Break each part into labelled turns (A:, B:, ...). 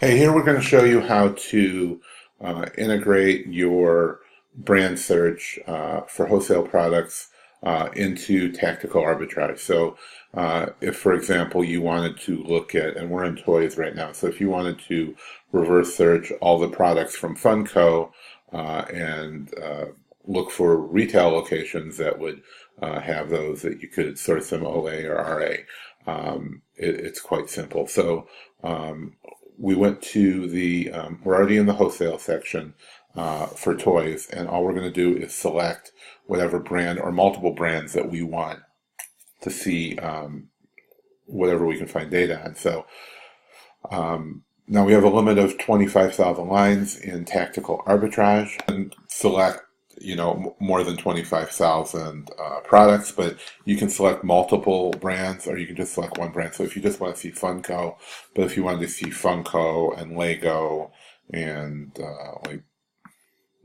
A: Hey, here we're going to show you how to integrate your brand search for wholesale products into Tactical Arbitrage. So if, for example, you wanted to look at, and we're in toys right now, so if you wanted to reverse search all the products from Funko and look for retail locations that would have those, that you could source them OA or RA. It's quite simple. So we went to we're already in the wholesale section for toys, and all we're going to do is select whatever brand or multiple brands that we want to see whatever we can find data on. So now we have a limit of 25,000 lines in Tactical Arbitrage, and select more than 25,000 products, but you can select multiple brands or you can just select one brand. So if you just want to see Funko, but if you wanted to see Funko and Lego and like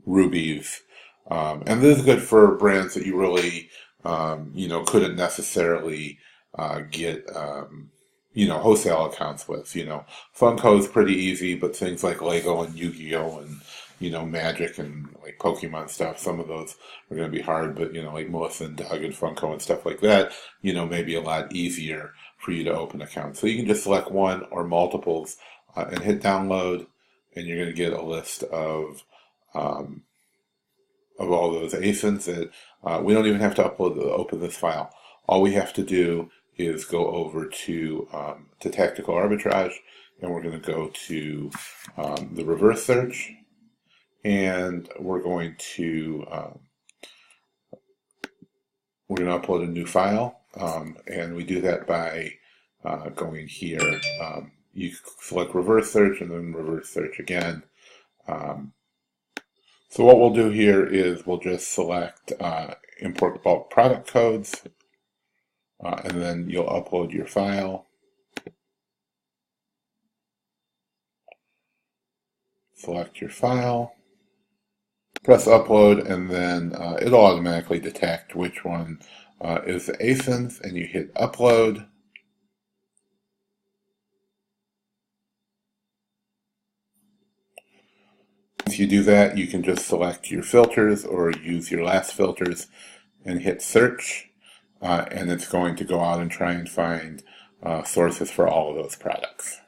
A: Rubies, and this is good for brands that you really couldn't necessarily get wholesale accounts with. Funko is pretty easy, but things like Lego and Yu-Gi-Oh and Magic and like Pokemon stuff, some of those are going to be hard, but like Melissa and Doug and Funko and stuff like that, maybe a lot easier for you to open accounts. So you can just select one or multiples and hit download, and you're going to get a list of all those ASINs that we don't even have to open this file. All we have to do is go over to Tactical Arbitrage, and we're going to go to the reverse search, and we're going to upload a new file, and we do that by going here. You select reverse search and then reverse search again. So what we'll do here is we'll just select import bulk product codes, and then you'll upload your file. Select your file, press upload, and then it'll automatically detect which one is the ASINs, and you hit upload. If you do that, you can just select your filters or use your last filters and hit search, and it's going to go out and try and find sources for all of those products.